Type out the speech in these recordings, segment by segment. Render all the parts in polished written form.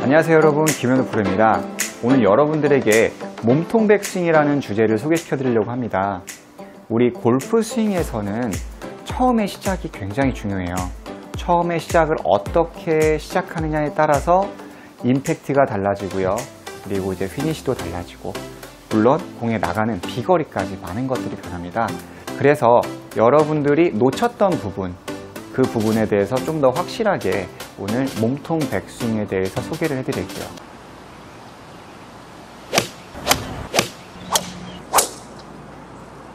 안녕하세요 여러분, 김현우 프로입니다. 오늘 여러분들에게 몸통 백스윙이라는 주제를 소개시켜 드리려고 합니다. 우리 골프 스윙에서는 처음의 시작이 굉장히 중요해요. 처음의 시작을 어떻게 시작하느냐에 따라서 임팩트가 달라지고요. 그리고 이제 피니시도 달라지고, 물론 공에 나가는 비거리까지 많은 것들이 변합니다. 그래서 여러분들이 놓쳤던 부분, 그 부분에 대해서 좀 더 확실하게 오늘 몸통 백스윙에 대해서 소개를 해드릴게요.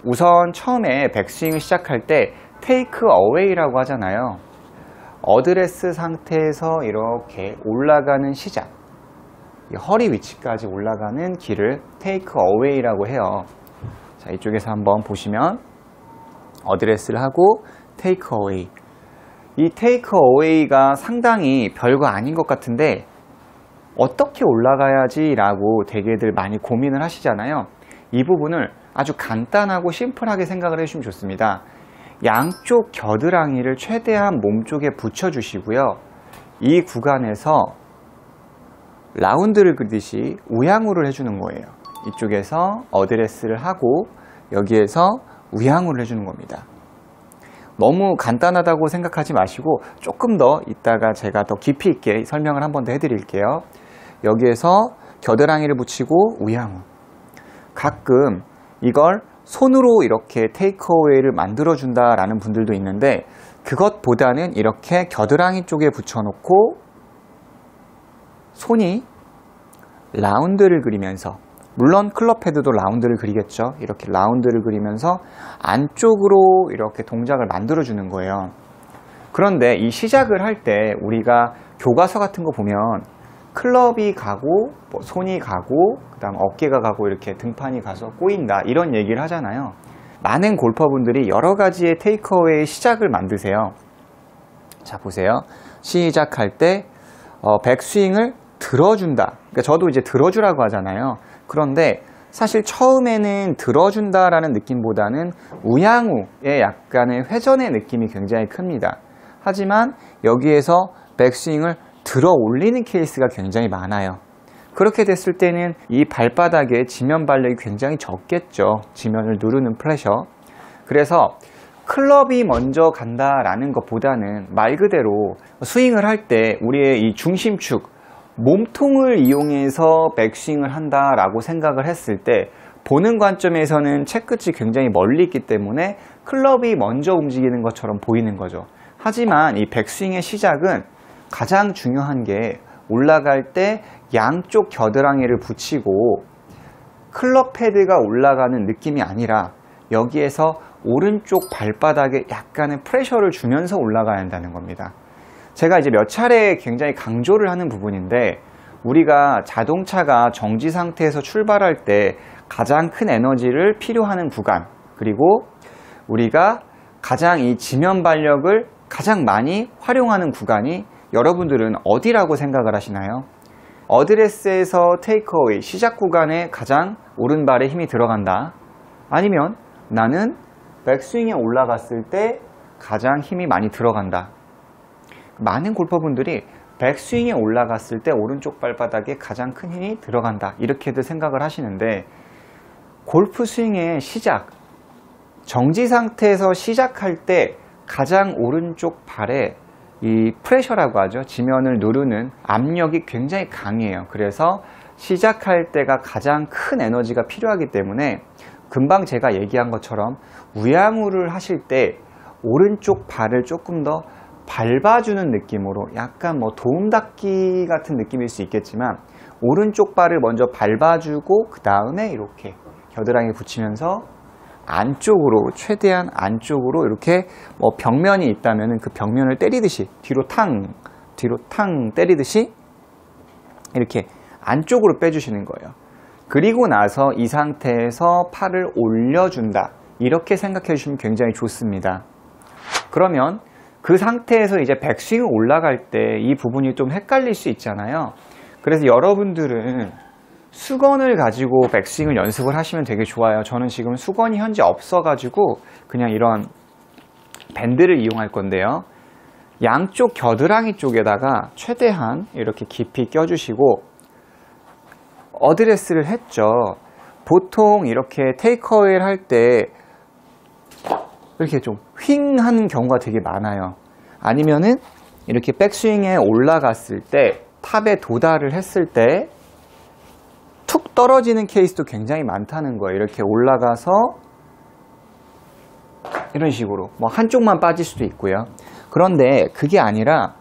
우선 처음에 백스윙을 시작할 때 테이크 어웨이라고 하잖아요. 어드레스 상태에서 이렇게 올라가는 시작, 허리 위치까지 올라가는 길을 테이크 어웨이라고 해요. 자, 이쪽에서 한번 보시면 어드레스를 하고 테이크 어웨이. 이 테이크 어웨이가 상당히 별거 아닌 것 같은데 어떻게 올라가야지 라고 되게들 많이 고민을 하시잖아요. 이 부분을 아주 간단하고 심플하게 생각을 해주시면 좋습니다. 양쪽 겨드랑이를 최대한 몸쪽에 붙여주시고요. 이 구간에서 라운드를 그리듯이 우양우를 해주는 거예요. 이쪽에서 어드레스를 하고 여기에서 우양우를 해주는 겁니다. 너무 간단하다고 생각하지 마시고 조금 더 이따가 제가 더 깊이 있게 설명을 한 번 더 해드릴게요. 여기에서 겨드랑이를 붙이고 우양우. 가끔 이걸 손으로 이렇게 테이크어웨이를 만들어준다 라는 분들도 있는데, 그것보다는 이렇게 겨드랑이 쪽에 붙여놓고 손이 라운드를 그리면서, 물론 클럽 헤드도 라운드를 그리겠죠. 이렇게 라운드를 그리면서 안쪽으로 이렇게 동작을 만들어주는 거예요. 그런데 이 시작을 할 때 우리가 교과서 같은 거 보면 클럽이 가고 손이 가고 그 다음 어깨가 가고 이렇게 등판이 가서 꼬인다 이런 얘기를 하잖아요. 많은 골퍼분들이 여러 가지의 테이크어웨이 시작을 만드세요. 자, 보세요. 시작할 때 백스윙을 들어준다. 그러니까 저도 이제 들어주라고 하잖아요. 그런데 사실 처음에는 들어준다라는 느낌보다는 우양우의 약간의 회전의 느낌이 굉장히 큽니다. 하지만 여기에서 백스윙을 들어 올리는 케이스가 굉장히 많아요. 그렇게 됐을 때는 이 발바닥에 지면 발력이 굉장히 적겠죠. 지면을 누르는 프레셔. 그래서 클럽이 먼저 간다라는 것보다는 말 그대로 스윙을 할 때 우리의 이 중심축, 몸통을 이용해서 백스윙을 한다라고 생각을 했을 때 보는 관점에서는 채끝이 굉장히 멀리 있기 때문에 클럽이 먼저 움직이는 것처럼 보이는 거죠. 하지만 이 백스윙의 시작은 가장 중요한 게 올라갈 때 양쪽 겨드랑이를 붙이고 클럽 패드가 올라가는 느낌이 아니라 여기에서 오른쪽 발바닥에 약간의 프레셔를 주면서 올라가야 한다는 겁니다. 제가 이제 몇 차례 굉장히 강조를 하는 부분인데, 우리가 자동차가 정지 상태에서 출발할 때 가장 큰 에너지를 필요하는 구간, 그리고 우리가 가장 이 지면 발력을 가장 많이 활용하는 구간이 여러분들은 어디라고 생각을 하시나요? 어드레스에서 테이크어웨이 시작 구간에 가장 오른발에 힘이 들어간다. 아니면 나는 백스윙에 올라갔을 때 가장 힘이 많이 들어간다. 많은 골퍼분들이 백스윙에 올라갔을 때 오른쪽 발바닥에 가장 큰 힘이 들어간다 이렇게들 생각을 하시는데, 골프 스윙의 시작, 정지 상태에서 시작할 때 가장 오른쪽 발에 이 프레셔라고 하죠. 지면을 누르는 압력이 굉장히 강해요. 그래서 시작할 때가 가장 큰 에너지가 필요하기 때문에 금방 제가 얘기한 것처럼 우양우를 하실 때 오른쪽 발을 조금 더 밟아주는 느낌으로, 약간 도움닫기 같은 느낌일 수 있겠지만 오른쪽 발을 먼저 밟아주고 그 다음에 이렇게 겨드랑이 붙이면서 안쪽으로, 최대한 안쪽으로 이렇게 벽면이 있다면 그 벽면을 때리듯이 뒤로 탕 때리듯이 이렇게 안쪽으로 빼주시는 거예요. 그리고 나서 이 상태에서 팔을 올려준다 이렇게 생각해 주시면 굉장히 좋습니다. 그러면 그 상태에서 이제 백스윙 올라갈 때 이 부분이 좀 헷갈릴 수 있잖아요. 그래서 여러분들은 수건을 가지고 백스윙을 연습을 하시면 되게 좋아요. 저는 지금 수건이 현재 없어가지고 그냥 이런 밴드를 이용할 건데요. 양쪽 겨드랑이 쪽에다가 최대한 이렇게 깊이 껴주시고 어드레스를 했죠. 보통 이렇게 테이크어웨이를 할 때 이렇게 좀 휑 하는 경우가 되게 많아요. 아니면은 이렇게 백스윙에 올라갔을 때 탑에 도달을 했을 때 툭 떨어지는 케이스도 굉장히 많다는 거예요. 이렇게 올라가서 이런 식으로 뭐 한쪽만 빠질 수도 있고요. 그런데 그게 아니라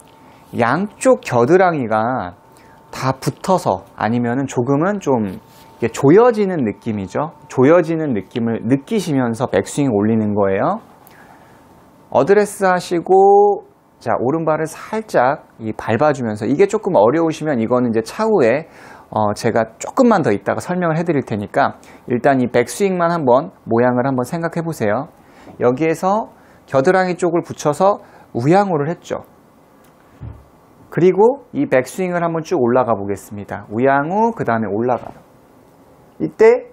양쪽 겨드랑이가 다 붙어서 아니면은 조금은 좀 조여지는 느낌이죠. 조여지는 느낌을 느끼시면서 백스윙 올리는 거예요. 어드레스 하시고 자, 오른발을 살짝 밟아주면서 이게 조금 어려우시면 이거는 이제 차후에 제가 조금만 더 이따가 설명을 해드릴 테니까 일단 이 백스윙만 한번 모양을 한번 생각해 보세요. 여기에서 겨드랑이 쪽을 붙여서 우양우를 했죠. 그리고 이 백스윙을 한번 쭉 올라가 보겠습니다. 우양우, 그 다음에 올라가요. 이때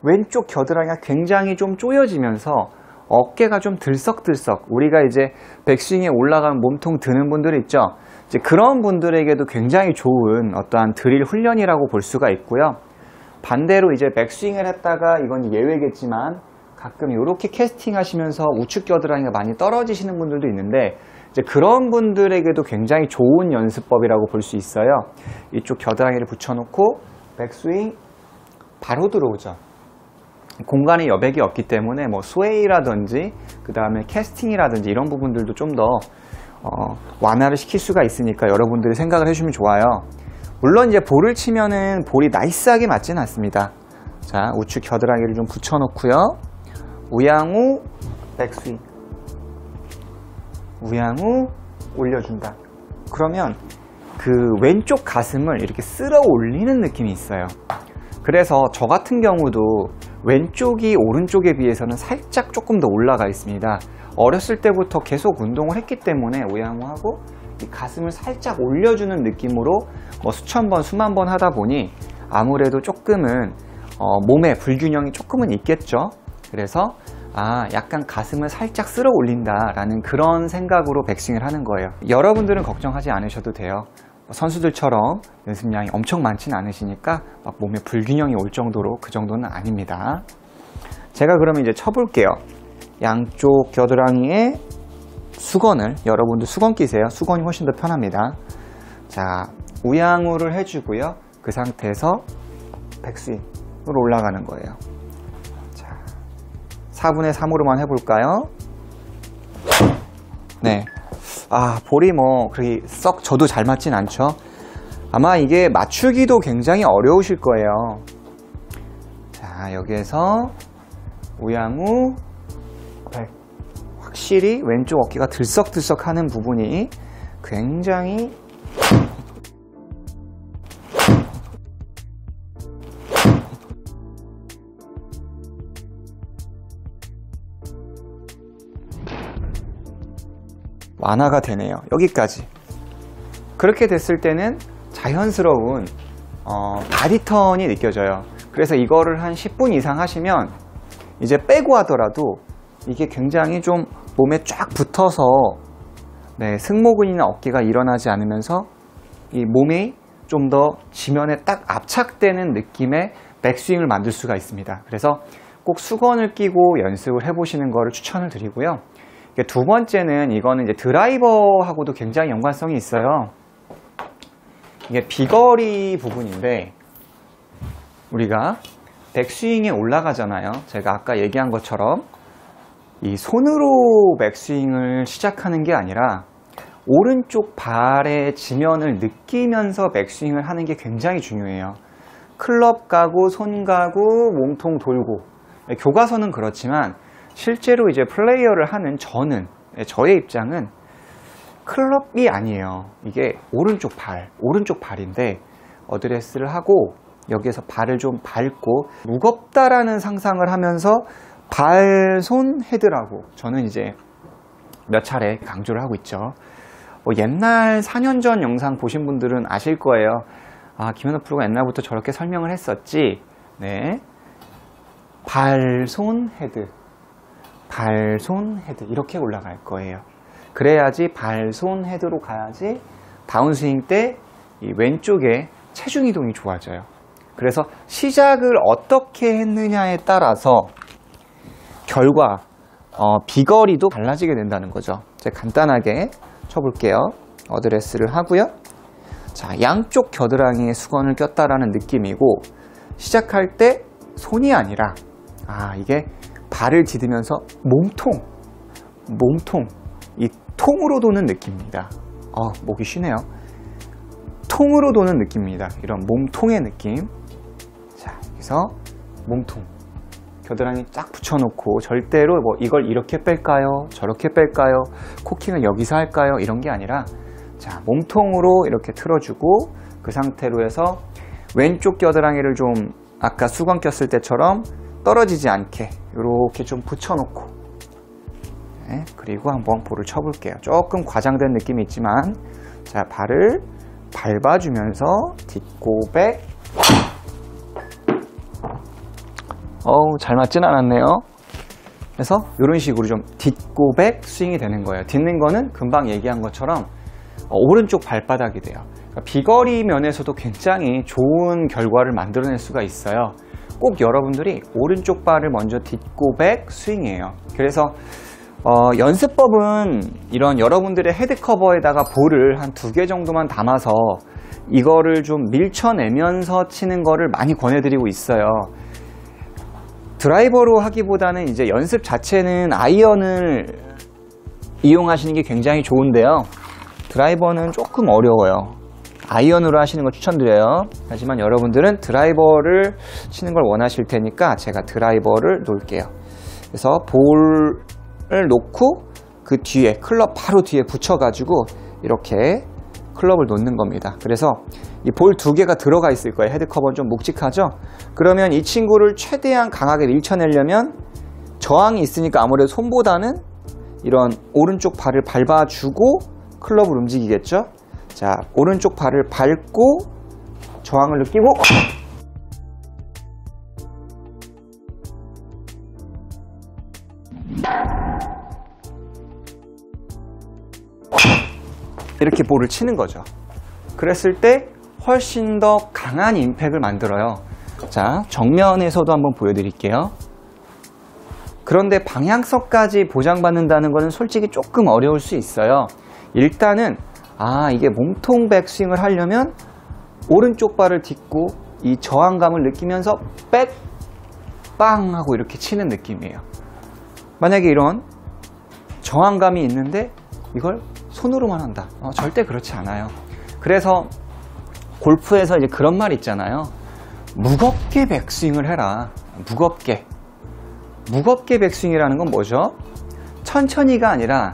왼쪽 겨드랑이가 굉장히 좀 조여지면서 어깨가 좀 들썩들썩, 우리가 이제 백스윙에 올라가면 몸통 드는 분들 있죠. 이제 그런 분들에게도 굉장히 좋은 어떠한 드릴 훈련이라고 볼 수가 있고요. 반대로 이제 백스윙을 했다가 이건 예외겠지만 가끔 이렇게 캐스팅 하시면서 우측 겨드랑이가 많이 떨어지시는 분들도 있는데 이제 그런 분들에게도 굉장히 좋은 연습법이라고 볼 수 있어요. 이쪽 겨드랑이를 붙여놓고 백스윙 바로 들어오죠. 공간에 여백이 없기 때문에 뭐 스웨이라든지 그 다음에 캐스팅이라든지 이런 부분들도 좀 더 완화를 시킬 수가 있으니까 여러분들이 생각을 해주면 좋아요. 물론 이제 볼을 치면은 볼이 나이스하게 맞지는 않습니다. 자, 우측 겨드랑이를 좀 붙여놓고요. 우양우 백스윙, 우양우 올려준다. 그러면 그 왼쪽 가슴을 이렇게 쓸어 올리는 느낌이 있어요. 그래서 저 같은 경우도 왼쪽이 오른쪽에 비해서는 살짝 조금 더 올라가 있습니다. 어렸을 때부터 계속 운동을 했기 때문에 우양우하고 이 가슴을 살짝 올려주는 느낌으로 뭐 수천 번, 수만 번 하다 보니 아무래도 조금은 몸에 불균형이 조금은 있겠죠. 그래서 약간 가슴을 살짝 쓸어 올린다라는 그런 생각으로 백스윙을 하는 거예요. 여러분들은 걱정하지 않으셔도 돼요. 선수들처럼 연습량이 엄청 많지는 않으시니까 막 몸에 불균형이 올 정도로 그 정도는 아닙니다. 제가 그러면 이제 쳐볼게요. 양쪽 겨드랑이에 수건을, 여러분들 수건 끼세요. 수건이 훨씬 더 편합니다. 자, 우양우를 해주고요. 그 상태에서 백스윙으로 올라가는 거예요. 자, 4분의 3으로만 해볼까요? 네. 볼이 뭐 그렇게 썩 저도 잘 맞진 않죠. 아마 이게 맞추기도 굉장히 어려우실 거예요. 자, 여기에서 우양우 백. 확실히 왼쪽 어깨가 들썩들썩 하는 부분이 굉장히 완화가 되네요. 여기까지. 그렇게 됐을 때는 자연스러운 바디턴이 느껴져요. 그래서 이거를 한 10분 이상 하시면 이제 빼고 하더라도 이게 굉장히 좀 몸에 쫙 붙어서 승모근이나 어깨가 일어나지 않으면서 이 몸이 좀 더 지면에 딱 압착되는 느낌의 백스윙을 만들 수가 있습니다. 그래서 꼭 수건을 끼고 연습을 해보시는 거를 추천을 드리고요. 두 번째는 이거는 이제 드라이버하고도 굉장히 연관성이 있어요. 이게 비거리 부분인데 우리가 백스윙에 올라가잖아요. 제가 아까 얘기한 것처럼 이 손으로 백스윙을 시작하는 게 아니라 오른쪽 발의 지면을 느끼면서 백스윙을 하는 게 굉장히 중요해요. 클럽 가고 손 가고 몸통 돌고 교과서는 그렇지만 실제로 이제 플레이어를 하는 저의 입장은 클럽이 아니에요. 이게 오른쪽 발인데 어드레스를 하고 여기에서 발을 좀 밟고 무겁다라는 상상을 하면서 발, 손, 헤드라고 저는 이제 몇 차례 강조를 하고 있죠. 옛날 4년 전 영상 보신 분들은 아실 거예요. 김현우 프로가 옛날부터 저렇게 설명을 했었지. 네, 발, 손, 헤드, 발, 손, 헤드 이렇게 올라갈 거예요. 그래야지 발, 손 헤드로 가야지 다운스윙 때 이 왼쪽에 체중 이동이 좋아져요. 그래서 시작을 어떻게 했느냐에 따라서 결과, 비거리도 달라지게 된다는 거죠. 제가 간단하게 쳐볼게요. 어드레스를 하고요. 자, 양쪽 겨드랑이에 수건을 꼈다라는 느낌이고, 시작할 때 손이 아니라, 이게 발을 디디면서 몸통, 이 통으로 도는 느낌입니다. 목이 쉬네요. 통으로 도는 느낌입니다. 이런 몸통의 느낌. 자, 여기서 몸통. 겨드랑이 쫙 붙여놓고 절대로 이걸 이렇게 뺄까요? 저렇게 뺄까요? 코킹을 여기서 할까요? 이런 게 아니라, 자, 몸통으로 이렇게 틀어주고, 그 상태로 해서 왼쪽 겨드랑이를 좀 아까 수건 꼈을 때처럼 떨어지지 않게 이렇게 좀 붙여놓고, 네, 그리고 한번 볼을 쳐볼게요. 조금 과장된 느낌이 있지만, 자, 발을 밟아주면서 뒷고백. 잘 맞진 않았네요. 그래서 이런 식으로 좀 뒷고백 스윙이 되는 거예요. 딛는 거는 금방 얘기한 것처럼 오른쪽 발바닥이 돼요. 그러니까 비거리 면에서도 굉장히 좋은 결과를 만들어낼 수가 있어요. 꼭 여러분들이 오른쪽 발을 먼저 뒷고백 스윙이에요. 그래서 연습법은 이런 여러분들의 헤드커버에다가 볼을 한 2개 정도만 담아서 이거를 좀 밀쳐내면서 치는 거를 많이 권해드리고 있어요. 드라이버로 하기보다는 이제 연습 자체는 아이언을 이용하시는 게 굉장히 좋은데요. 드라이버는 조금 어려워요. 아이언으로 하시는 걸 추천드려요. 하지만 여러분들은 드라이버를 치는 걸 원하실 테니까 제가 드라이버를 놓을게요. 그래서 볼을 놓고 그 뒤에 클럽 바로 뒤에 붙여가지고 이렇게 클럽을 놓는 겁니다. 그래서 이 볼 2개가 들어가 있을 거예요. 헤드커버는 좀 묵직하죠? 그러면 이 친구를 최대한 강하게 밀쳐내려면 저항이 있으니까 아무래도 손보다는 이런 오른쪽 발을 밟아주고 클럽을 움직이겠죠? 자, 오른쪽 발을 밟고 저항을 느끼고 이렇게 볼을 치는 거죠. 그랬을 때 훨씬 더 강한 임팩을 만들어요. 자, 정면에서도 한번 보여드릴게요. 그런데 방향성까지 보장받는다는 것은 솔직히 조금 어려울 수 있어요. 일단은 이게 몸통 백스윙을 하려면 오른쪽 발을 딛고 이 저항감을 느끼면서 백, 빵 하고 이렇게 치는 느낌이에요. 만약에 이런 저항감이 있는데 이걸 손으로만 한다. 절대 그렇지 않아요. 그래서 골프에서 이제 그런 말 있잖아요. 무겁게 백스윙을 해라. 무겁게 백스윙이라는 건 뭐죠? 천천히가 아니라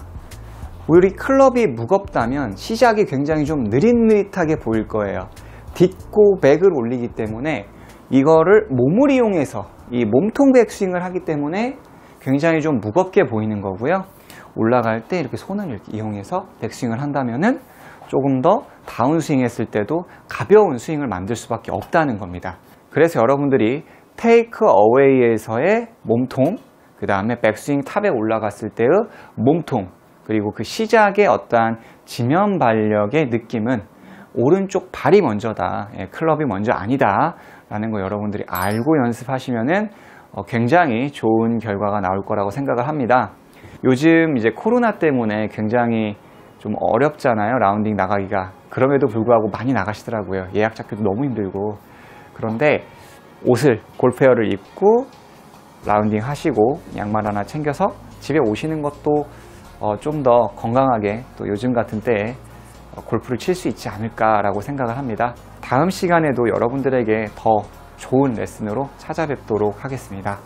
우리 클럽이 무겁다면 시작이 굉장히 좀 느릿느릿하게 보일 거예요. 딛고 백을 올리기 때문에 이거를 몸을 이용해서 이 몸통 백스윙을 하기 때문에 굉장히 좀 무겁게 보이는 거고요. 올라갈 때 이렇게 손을 이렇게 이용해서 백스윙을 한다면은 조금 더 다운스윙 했을 때도 가벼운 스윙을 만들 수밖에 없다는 겁니다. 그래서 여러분들이 테이크 어웨이에서의 몸통, 그 다음에 백스윙 탑에 올라갔을 때의 몸통, 그리고 그 시작의 어떠한 지면 발력의 느낌은 오른쪽 발이 먼저다, 클럽이 먼저 아니다 라는 거 여러분들이 알고 연습하시면은 굉장히 좋은 결과가 나올 거라고 생각을 합니다. 요즘 이제 코로나 때문에 굉장히 좀 어렵잖아요, 라운딩 나가기가. 그럼에도 불구하고 많이 나가시더라고요. 예약 잡기도 너무 힘들고. 그런데 옷을, 골프웨어를 입고 라운딩 하시고 양말 하나 챙겨서 집에 오시는 것도 좀 더 건강하게 또 요즘 같은 때에 골프를 칠 수 있지 않을까라고 생각을 합니다. 다음 시간에도 여러분들에게 더 좋은 레슨으로 찾아뵙도록 하겠습니다.